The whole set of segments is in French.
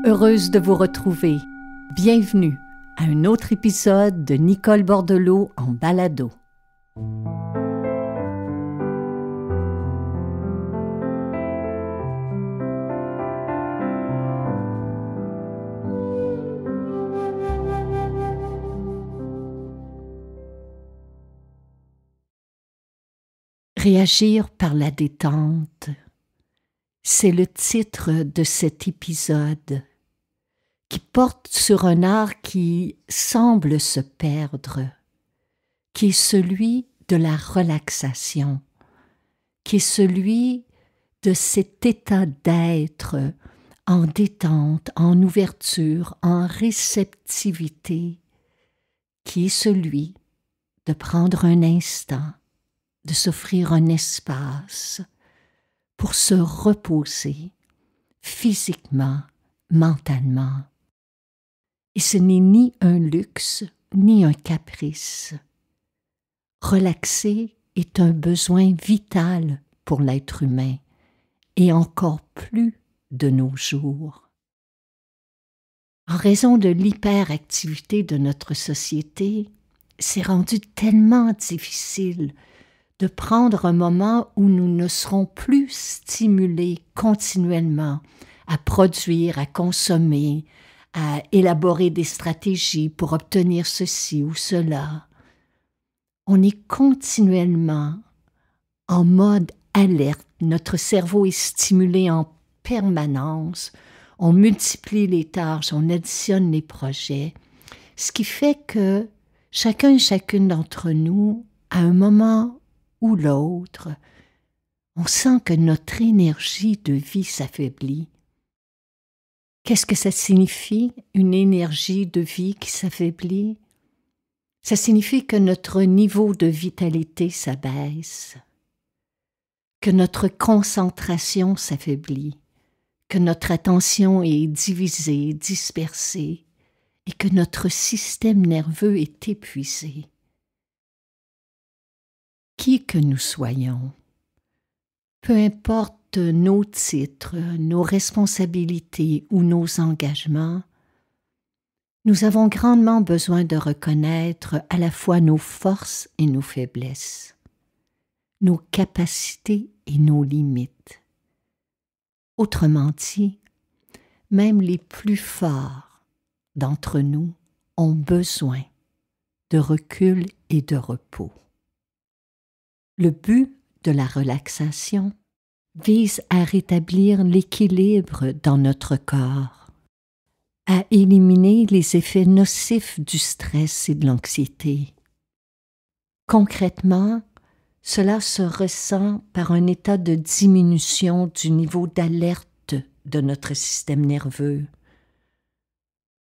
Heureuse de vous retrouver. Bienvenue à un autre épisode de Nicole Bordelot en balado. Réagir par la détente, c'est le titre de cet épisode qui porte sur un art qui semble se perdre, qui est celui de la relaxation, qui est celui de cet état d'être en détente, en ouverture, en réceptivité, qui est celui de prendre un instant, de s'offrir un espace pour se reposer physiquement, mentalement. Et ce n'est ni un luxe, ni un caprice. Relaxer est un besoin vital pour l'être humain, et encore plus de nos jours. En raison de l'hyperactivité de notre société, c'est rendu tellement difficile de prendre un moment où nous ne serons plus stimulés continuellement à produire, à consommer, à élaborer des stratégies pour obtenir ceci ou cela. On est continuellement en mode alerte, notre cerveau est stimulé en permanence, on multiplie les tâches, on additionne les projets, ce qui fait que chacun et chacune d'entre nous, à un moment ou l'autre, on sent que notre énergie de vie s'affaiblit. Qu'est-ce que ça signifie, une énergie de vie qui s'affaiblit? Ça signifie que notre niveau de vitalité s'abaisse, que notre concentration s'affaiblit, que notre attention est divisée, dispersée, et que notre système nerveux est épuisé. Qui que nous soyons, peu importe nos titres, nos responsabilités ou nos engagements, nous avons grandement besoin de reconnaître à la fois nos forces et nos faiblesses, nos capacités et nos limites. Autrement dit, même les plus forts d'entre nous ont besoin de recul et de repos. Le but de la relaxation vise à rétablir l'équilibre dans notre corps, à éliminer les effets nocifs du stress et de l'anxiété. Concrètement, cela se ressent par un état de diminution du niveau d'alerte de notre système nerveux,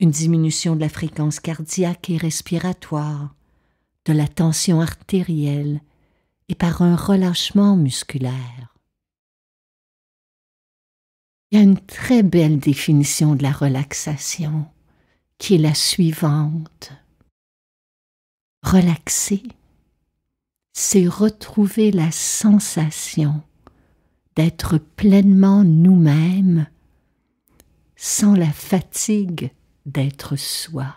une diminution de la fréquence cardiaque et respiratoire, de la tension artérielle, et par un relâchement musculaire. Il y a une très belle définition de la relaxation qui est la suivante. Relaxer, c'est retrouver la sensation d'être pleinement nous-mêmes sans la fatigue d'être soi.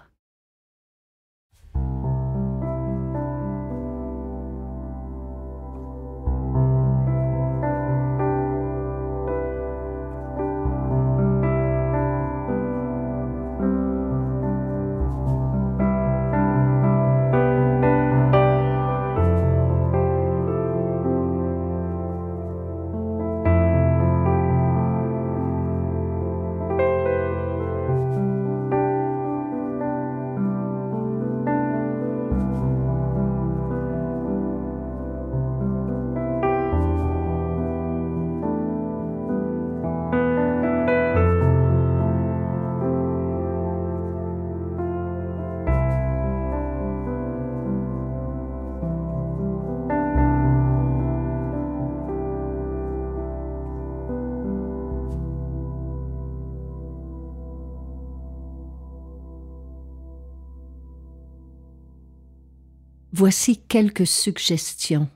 Voici quelques suggestions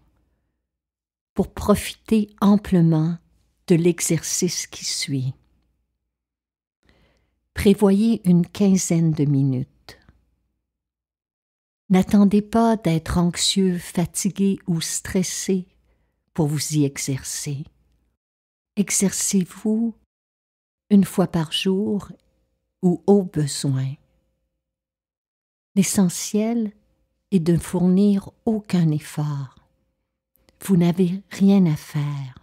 pour profiter amplement de l'exercice qui suit. Prévoyez une quinzaine de minutes. N'attendez pas d'être anxieux, fatigué ou stressé pour vous y exercer. Exercez-vous une fois par jour ou au besoin. L'essentiel est de ne fournir aucun effort. Vous n'avez rien à faire.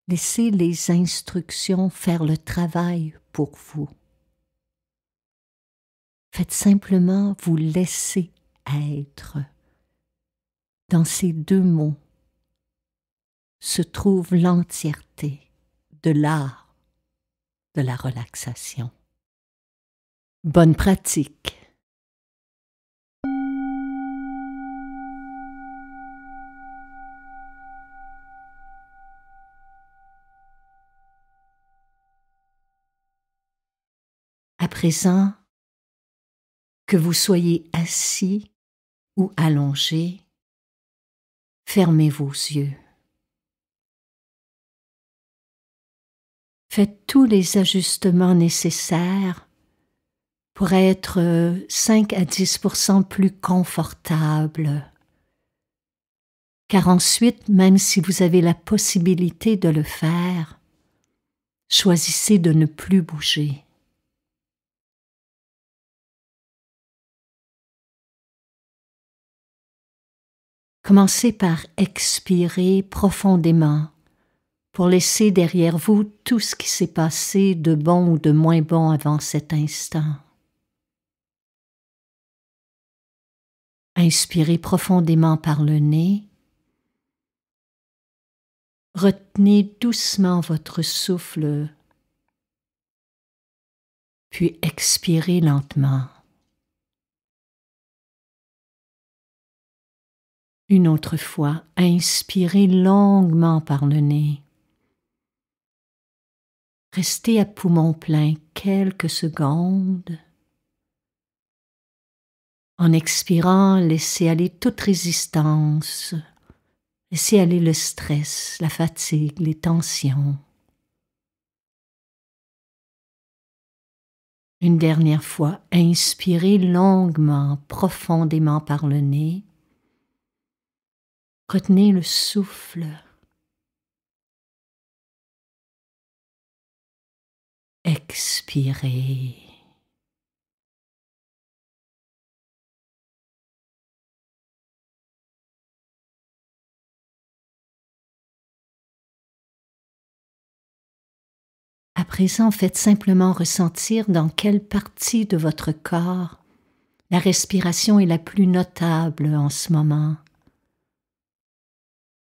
Laissez les instructions faire le travail pour vous. Faites simplement vous laisser être. Dans ces deux mots se trouve l'entièreté de l'art de la relaxation. Bonne pratique. À présent, que vous soyez assis ou allongé, fermez vos yeux. Faites tous les ajustements nécessaires pour être 5 à 10% plus confortable. Car ensuite, même si vous avez la possibilité de le faire, choisissez de ne plus bouger. Commencez par expirer profondément pour laisser derrière vous tout ce qui s'est passé de bon ou de moins bon avant cet instant. Inspirez profondément par le nez. Retenez doucement votre souffle, puis expirez lentement. Une autre fois, inspirez longuement par le nez. Restez à poumon plein quelques secondes. En expirant, laissez aller toute résistance. Laissez aller le stress, la fatigue, les tensions. Une dernière fois, inspirez longuement, profondément par le nez. Retenez le souffle. Expirez. À présent, faites simplement ressentir dans quelle partie de votre corps la respiration est la plus notable en ce moment.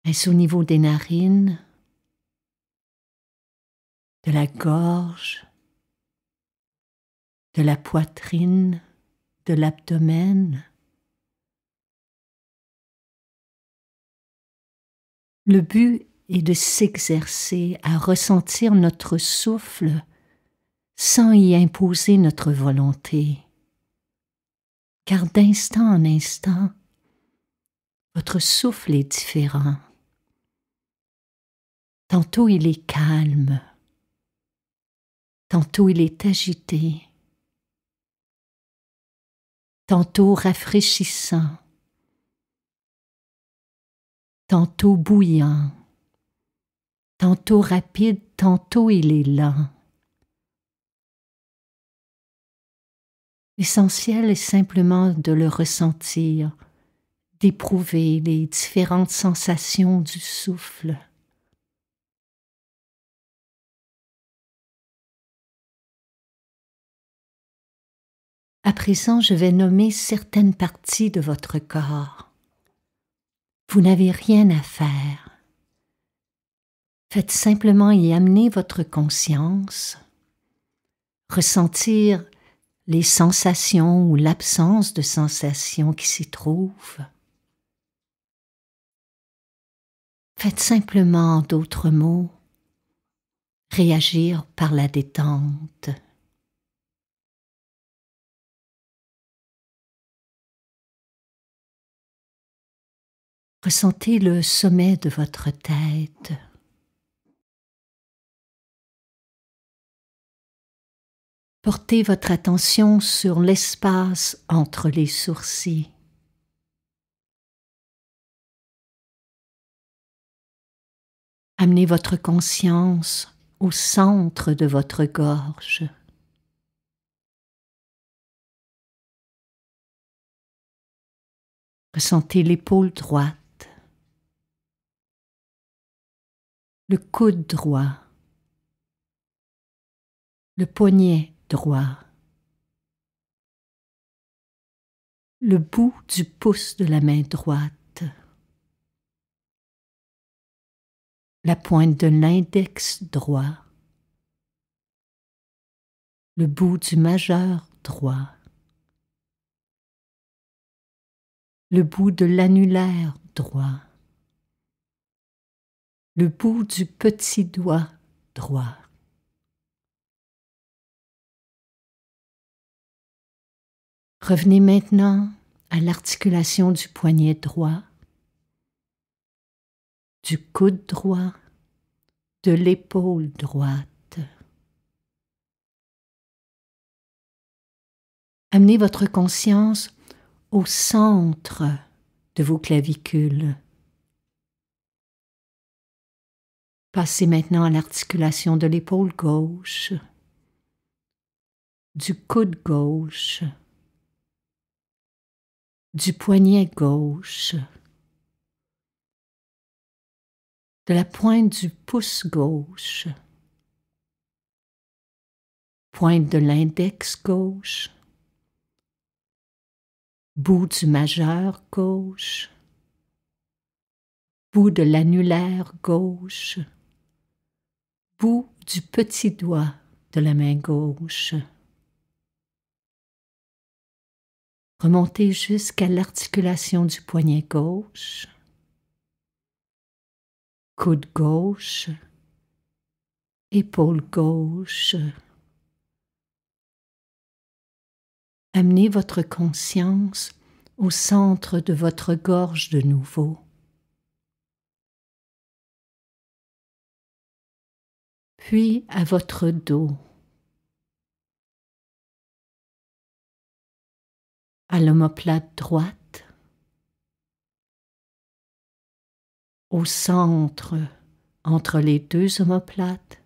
Est-ce au niveau des narines, de la gorge, de la poitrine, de l'abdomen? Le but est de s'exercer à ressentir notre souffle sans y imposer notre volonté. Car d'instant en instant, votre souffle est différent. Tantôt il est calme, tantôt il est agité, tantôt rafraîchissant, tantôt bouillant, tantôt rapide, tantôt il est lent. L'essentiel est simplement de le ressentir, d'éprouver les différentes sensations du souffle. À présent, je vais nommer certaines parties de votre corps. Vous n'avez rien à faire. Faites simplement y amener votre conscience, ressentir les sensations ou l'absence de sensations qui s'y trouvent. Faites simplement, d'autres mots, réagir par la détente. Ressentez le sommet de votre tête. « Portez votre attention sur l'espace entre les sourcils. Amenez votre conscience au centre de votre gorge. Ressentez l'épaule droite, le coude droit, le poignet droit, le bout du pouce de la main droite, la pointe de l'index droit, le bout du majeur droit, le bout de l'annulaire droit, le bout du petit doigt droit. Revenez maintenant à l'articulation du poignet droit, du coude droit, de l'épaule droite. Amenez votre conscience au centre de vos clavicules. Passez maintenant à l'articulation de l'épaule gauche, du coude gauche, du poignet gauche, de la pointe du pouce gauche, pointe de l'index gauche, bout du majeur gauche, bout de l'annulaire gauche, bout du petit doigt de la main gauche. Remontez jusqu'à l'articulation du poignet gauche, coude gauche, épaule gauche. Amenez votre conscience au centre de votre gorge de nouveau. Puis à votre dos, à l'omoplate droite, au centre entre les deux omoplates,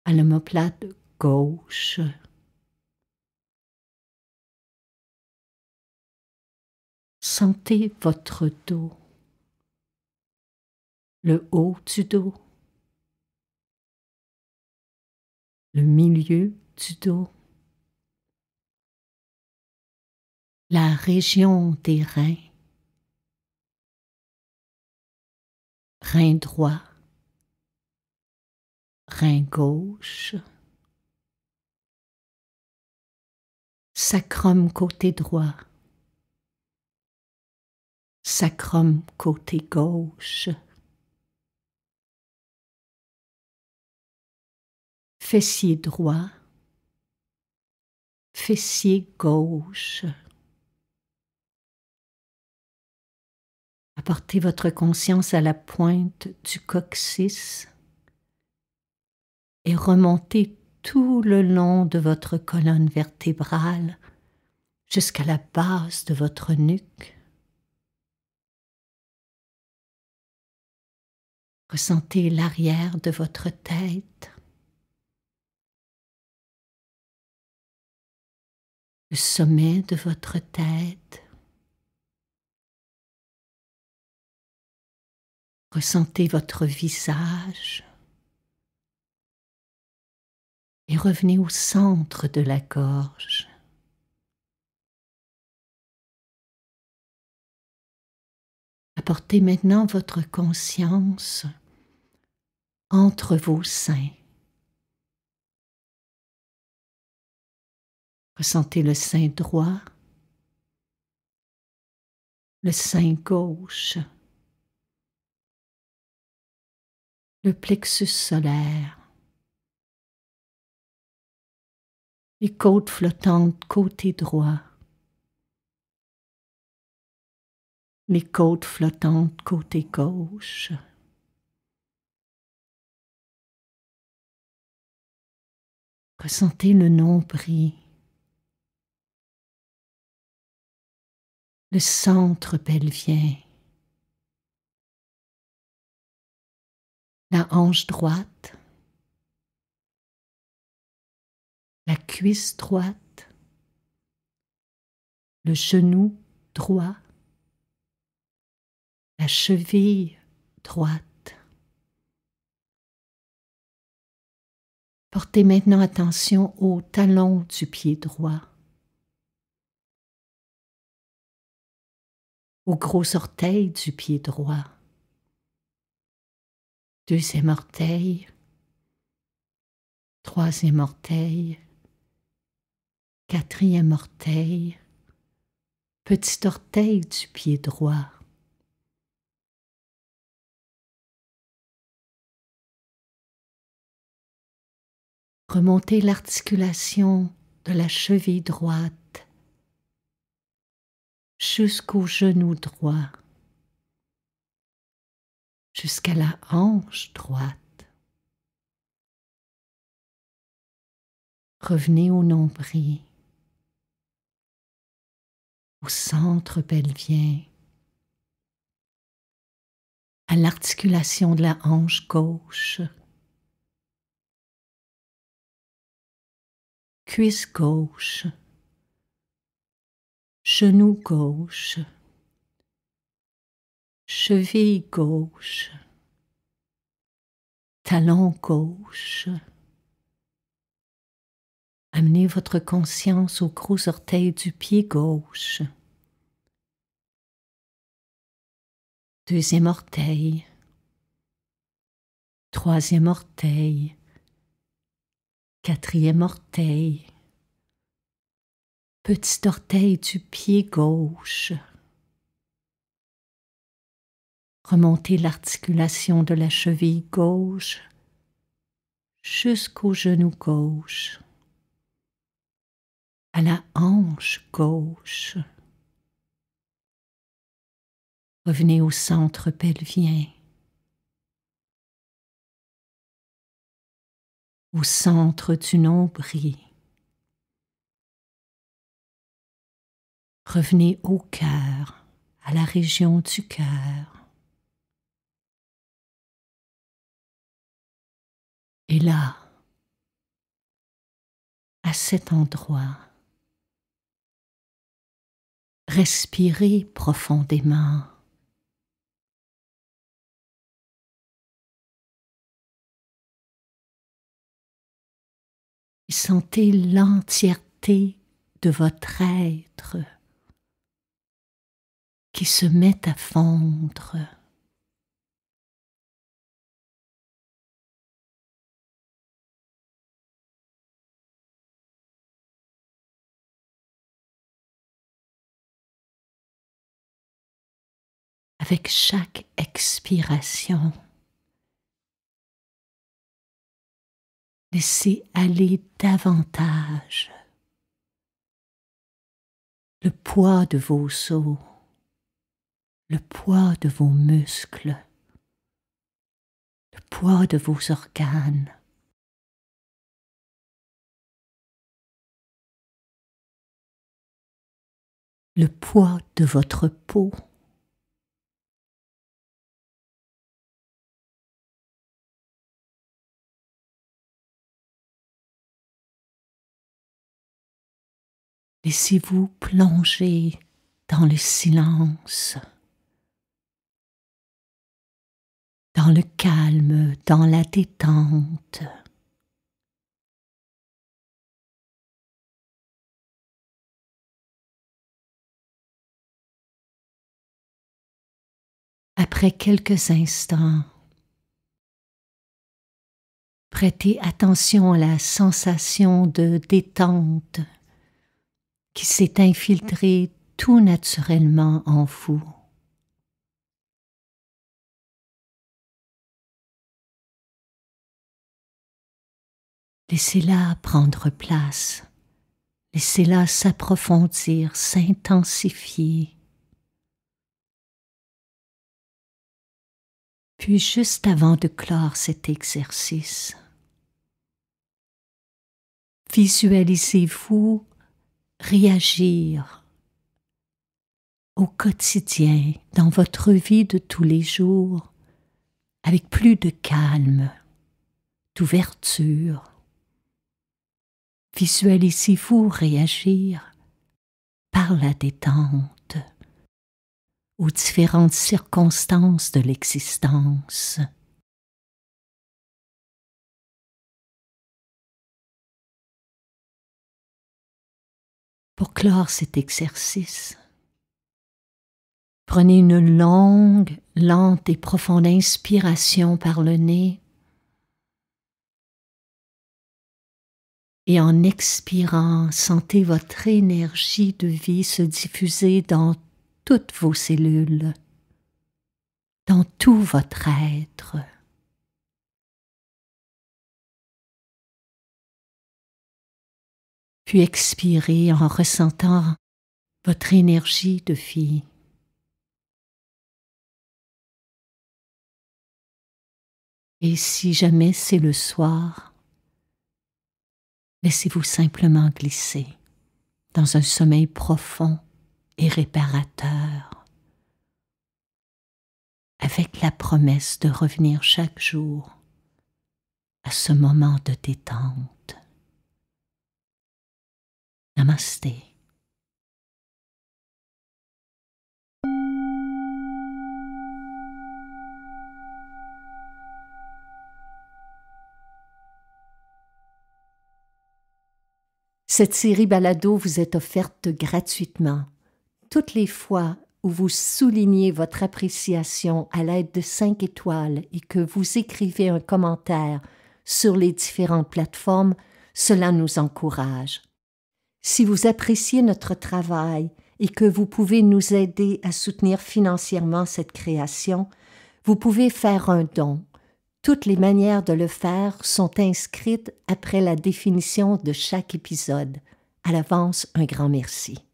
à l'omoplate gauche. Sentez votre dos, le haut du dos, le milieu du dos, la région des reins, rein droit, rein gauche, sacrum côté droit, sacrum côté gauche, fessier droit, fessier gauche. Apportez votre conscience à la pointe du coccyx et remontez tout le long de votre colonne vertébrale jusqu'à la base de votre nuque. Ressentez l'arrière de votre tête, le sommet de votre tête. Ressentez votre visage et revenez au centre de la gorge. Apportez maintenant votre conscience entre vos seins. Ressentez le sein droit, le sein gauche, le plexus solaire, les côtes flottantes côté droit, les côtes flottantes côté gauche. Ressentez le nombril, le centre pelvien, la hanche droite, la cuisse droite, le genou droit, la cheville droite. Portez maintenant attention au talon du pied droit, au gros orteil du pied droit, deuxième orteil, troisième orteil, quatrième orteil, petit orteil du pied droit. Remontez l'articulation de la cheville droite jusqu'au genou droit, jusqu'à la hanche droite. Revenez au nombril, au centre pelvien, à l'articulation de la hanche gauche, cuisse gauche, genou gauche, cheville gauche, talon gauche. Amenez votre conscience au gros orteil du pied gauche, deuxième orteil, troisième orteil, quatrième orteil, petit orteil du pied gauche. Remontez l'articulation de la cheville gauche jusqu'au genou gauche, à la hanche gauche. Revenez au centre pelvien, au centre du nombril. Revenez au cœur, à la région du cœur. Et là, à cet endroit, respirez profondément. Et sentez l'entièreté de votre être qui se met à fondre. Avec chaque expiration, laissez aller davantage le poids de vos os, le poids de vos muscles, le poids de vos organes. Le poids de votre peau. Laissez-vous plonger dans le silence, dans le calme, dans la détente. Après quelques instants, prêtez attention à la sensation de détente qui s'est infiltrée tout naturellement en vous. Laissez-la prendre place, laissez-la s'approfondir, s'intensifier. Puis juste avant de clore cet exercice, Visualisez-vous réagir au quotidien, dans votre vie de tous les jours, avec plus de calme, d'ouverture. Visualisez-vous réagir par la détente aux différentes circonstances de l'existence. Pour clore cet exercice, prenez une longue, lente et profonde inspiration par le nez et en expirant, sentez votre énergie de vie se diffuser dans toutes vos cellules, dans tout votre être. Puis expirez en ressentant votre énergie de vie. Et si jamais c'est le soir, laissez-vous simplement glisser dans un sommeil profond et réparateur, avec la promesse de revenir chaque jour à ce moment de détente. Namasté. Cette série balado vous est offerte gratuitement. Toutes les fois où vous soulignez votre appréciation à l'aide de 5 étoiles et que vous écrivez un commentaire sur les différentes plateformes, cela nous encourage. Si vous appréciez notre travail et que vous pouvez nous aider à soutenir financièrement cette création, vous pouvez faire un don. Toutes les manières de le faire sont inscrites après la définition de chaque épisode. À l'avance, un grand merci.